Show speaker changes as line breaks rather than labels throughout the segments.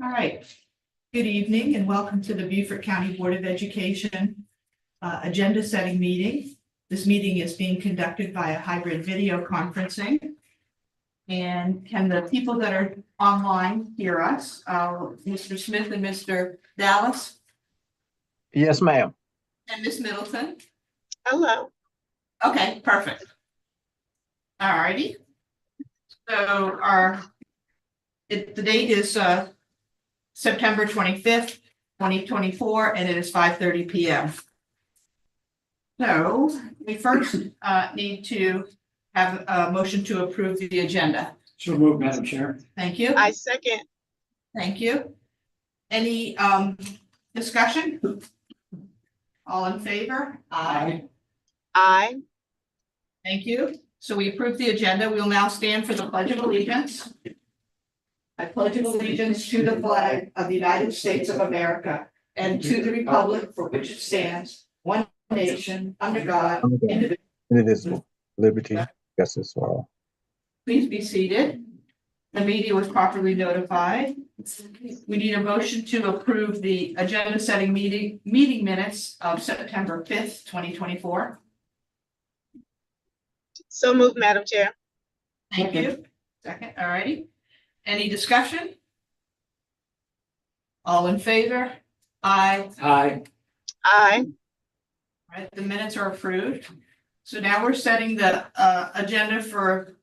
All right. Good evening and welcome to the Beaufort County Board of Education agenda setting meeting. This meeting is being conducted by a hybrid video conferencing. And can the people that are online hear us? Mr. Smith and Mr. Dallas
Yes, ma'am.
and Miss Middleton?
Hello.
Okay, perfect. All righty. So the date is September 25th, 2024, and it is 5:30 p.m. So we first need to have a motion to approve the agenda.
So moved, Madam Chair.
Thank you.
I second.
Thank you. Any discussion? All in favor?
Aye.
I.
Thank you. So we approve the agenda. We will now stand for the Pledge of Allegiance. I pledge allegiance to the flag of the United States of America and to the republic for which it stands, one nation, under God, indivisible.
Indivisible, liberty, justice for all.
Please be seated. The media was properly notified. We need a motion to approve the agenda setting meeting minutes of September 5th, 2024.
So moved, Madam Chair.
Thank you. Second, all righty. Any discussion? All in favor? Aye.
Aye.
I.
All right, the minutes are approved. So now we're setting the agenda for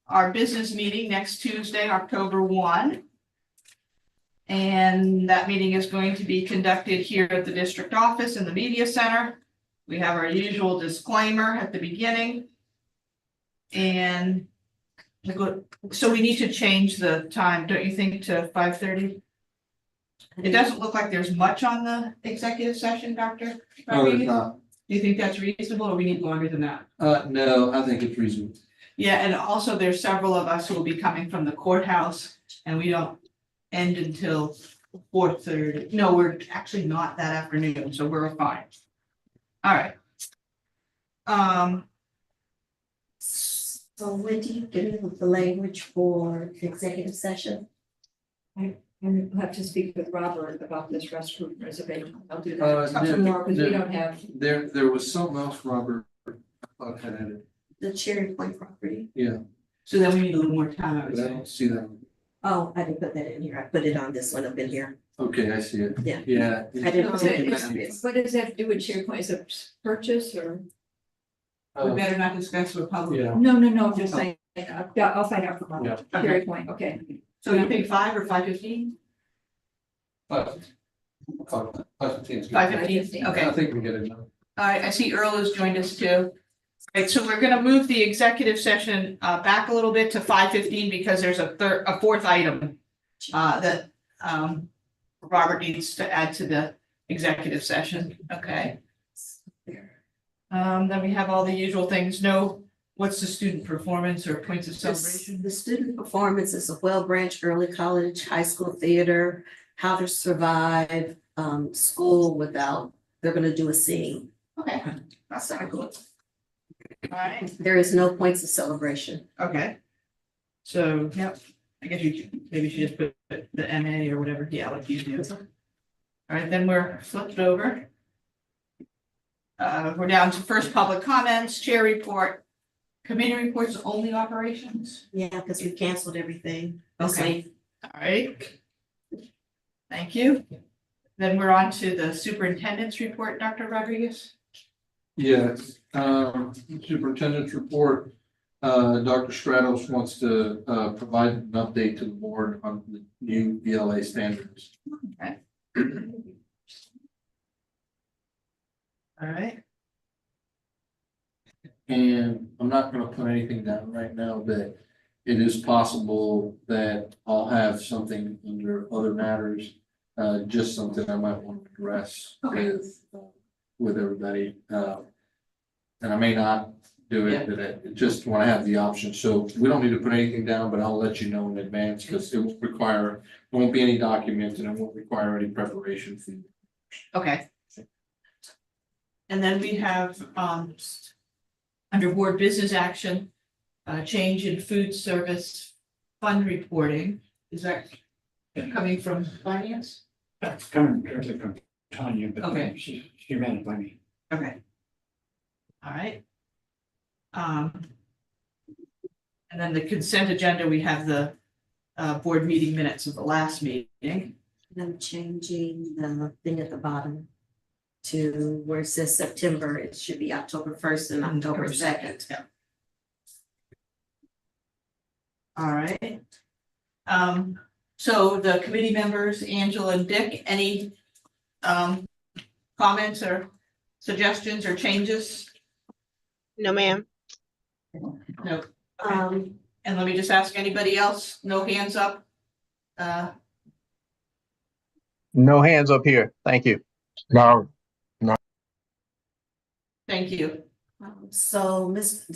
our business meeting next Tuesday, October 1. And that meeting is going to be conducted here at the district office in the media center. We have our usual disclaimer at the beginning. And so we need to change the time, don't you think, to 5:30? It doesn't look like there's much on the executive session, Dr.
No, there's
Rodriguez.
not.
Do you think that's reasonable or we need longer than that?
No, I think it's reasonable.
Yeah, and also there's several of us who will be coming from the courthouse and we don't end until 4:30. No, we're actually not that afternoon, so we're fine. All right.
So when do you get the language for the executive session?
I have to speak with Robert about this restroom reservation. I'll do
Uh,
that
no,
tomorrow because we
no.
don't have,
There was something else, Robert, I thought had added,
The Cherry Point property?
yeah,
So then we need a little more time, I would
but I
say.
don't see that.
Oh, I didn't put that in here. I put it on this one up in here.
Okay, I see it.
Yeah.
Yeah.
I didn't
what
put it in
does that have to do with SharePoint? Is it purchase or?
We better not discuss with public.
Yeah.
No, I'm just saying, I'll find out from Robert.
Yeah.
Cherry Point, okay.
So you think 5 or 5:15?
5:15.
5:15, okay.
I think we get it now.
All right, I see Earl has joined us too. All right, so we're gonna move the executive session back a little bit to 5:15 because there's a fourth item that Robert needs to add to the executive session, okay? Then we have all the usual things, what's the student performance or points of celebration?
The student performance is a Well Branch Early College High School Theater, how to survive school without, they're gonna do a scene.
Okay, that's not good. All right,
There is no points of celebration.
okay. So, yep, I guess maybe you just put the MA or whatever, yeah, like you do. All right, then we're flipped over. We're down to first public comments, chair report, committee reports, only operations.
Yeah, because we canceled everything.
Okay. All right. Thank you. Then we're on to the superintendent's report, Dr. Rodriguez.
Yes, superintendent's report, Dr. Stratos wants to provide an update to the board on the new ELA standards.
Okay. All right.
And I'm not gonna put anything down right now, but it is possible that I'll have something under other matters. Just something I might want to address
Okay.
with everybody. And I may not do it, but I just want to have the option. So we don't need to put anything down, but I'll let you know in advance because it won't require, there won't be any documents and it won't require any preparation for you.
Okay. And then we have under board business action, change in food service fund reporting. Is that coming from finance?
That's coming directly from Tanya, but
Okay.
she ran it by me.
Okay. All right. And then the consent agenda, we have the board meeting minutes of the last meeting.
And I'm changing the thing at the bottom to where it says September, it should be October 1st and October 2nd.
Yeah. All right. So the committee members, Angela and Dick, any comments or suggestions or changes?
No, ma'am.
No.
Um,
And let me just ask anybody else, no hands up?
No hands up here. Thank you.
No,
Thank you.
So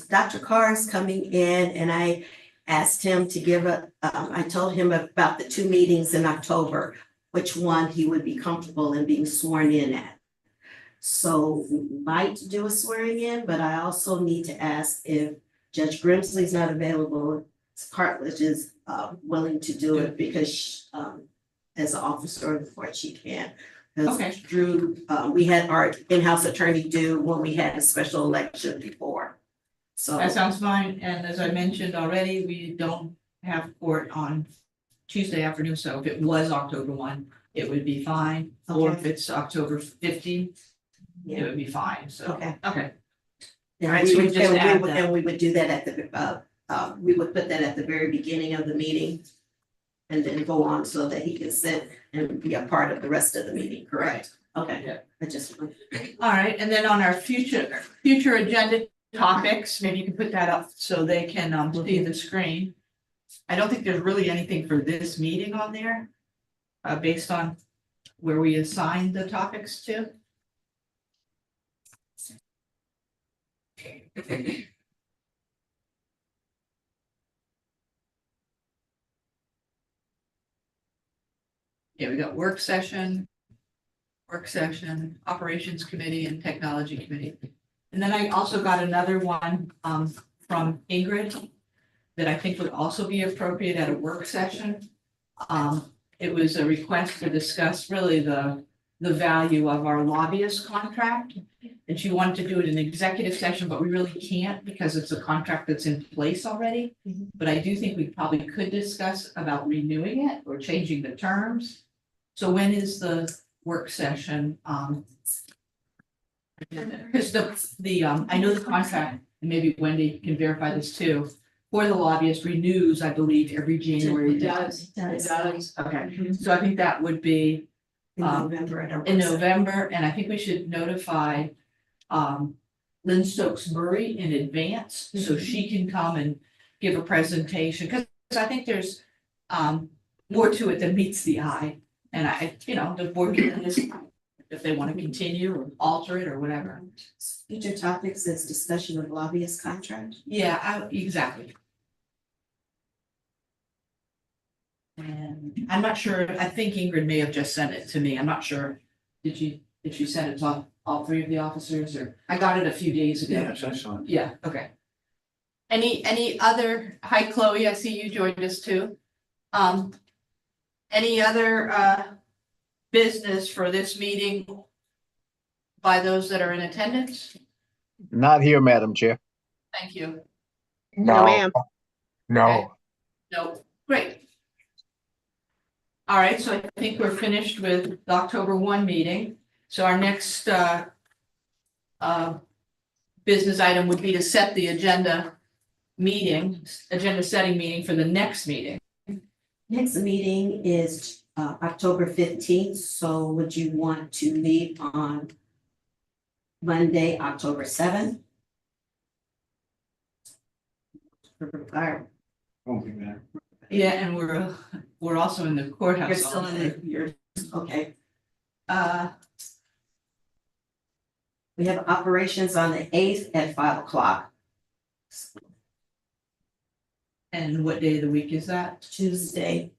Dr. Carr is coming in and I asked him to give I told him about the 2 meetings in October, which one he would be comfortable in being sworn in at. So we might do a swearing in, but I also need to ask if Judge Grimsley's not available, Cartledge is willing to do it because as an officer of the court, she can.
Okay.
Because Drew, we had our in-house attorney do when we had a special election before. So,
That sounds fine, and as I mentioned already, we don't have court on Tuesday afternoon, so if it was October 1, it would be fine. Or if it's October 15th, it
yeah,
would be fine, so.
okay.
Okay,
And
Alright,
we
so we
would,
just
and
add
we would,
that.
and we would do that at the, we would put that at the very beginning of the meeting. And then go on so that he can sit and be a part of the rest of the meeting, correct? Okay,
Yeah.
I just,
all right, and then on our future agenda topics, maybe you can put that up so they can see the screen. I don't think there's really anything for this meeting on there, based on where we assigned the topics to. Yeah, we got work session, operations committee and technology committee. And then I also got another one from Ingrid that I think would also be appropriate at a work session. It was a request to discuss really the value of our lobbyist contract. And she wanted to do it in executive session, but we really can't because it's a contract that's in place already. But I do think we probably could discuss about renewing it or changing the terms. So when is the work session? Because I know the contract, and maybe Wendy can verify this too, for the lobbyist renews, I believe, every January.
It does.
Okay, so I think that would be
in November at our.
in November, and I think we should notify Lynn Stokes Murray in advance, so she can come and give a presentation, because I think there's more to it than meets the eye. And the board can decide if they want to continue or alter it or whatever.
Future topics is discussion of lobbyist contract.
Yeah, exactly. And I'm not sure, I think Ingrid may have just sent it to me, I'm not sure. Did she send it to all 3 of the officers, or I got it a few days ago?
Yes, I saw it.
Yeah, okay. Any other, hi Chloe, I see you joined us too. Any other business for this meeting by those that are in attendance?
Not here, Madam Chair.
Thank you.
No,
no,
ma'am.
no.
No, great. All right, so I think we're finished with the October 1 meeting. So our next business item would be to set the agenda setting meeting for the next meeting.
Next meeting is October 15th, so would you want to meet on Monday, October 7th?
Won't be bad.
Yeah, and we're also in the courthouse.
You're still in it, you're, okay. We have operations on the 8th at 5 o'clock,
And what day of the week is that?
Tuesday.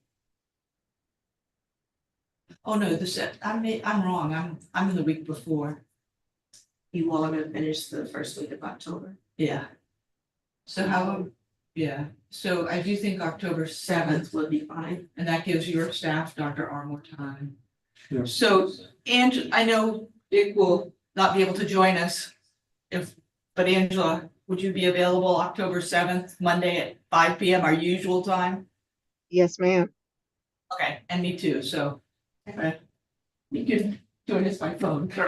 Oh, no, I'm wrong. I'm in the week before.
You all are gonna finish the first week of October.
Yeah. So how Yeah, so I do think October seventh,
Would be fine.
and that gives your staff, Dr. R, more time.
Yeah.
So, I know Dick will not be able to join us but Angela, would you be available October seventh, Monday at 5 p.m., our usual time?
Yes, ma'am.
Okay, and me too, so. You can join us by phone. I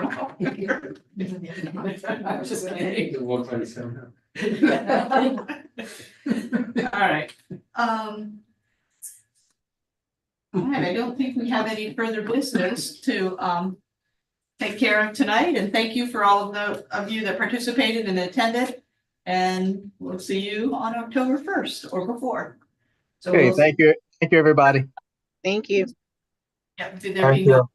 was just kidding. All right. All right, I don't think we have any further business to take care of tonight, and thank you for all of you that participated and attended. And we'll see you on October 1st or before. So
Okay,
we'll,
thank you. Thank you, everybody.
Thank you.
yeah, there
Thank
being
you.
no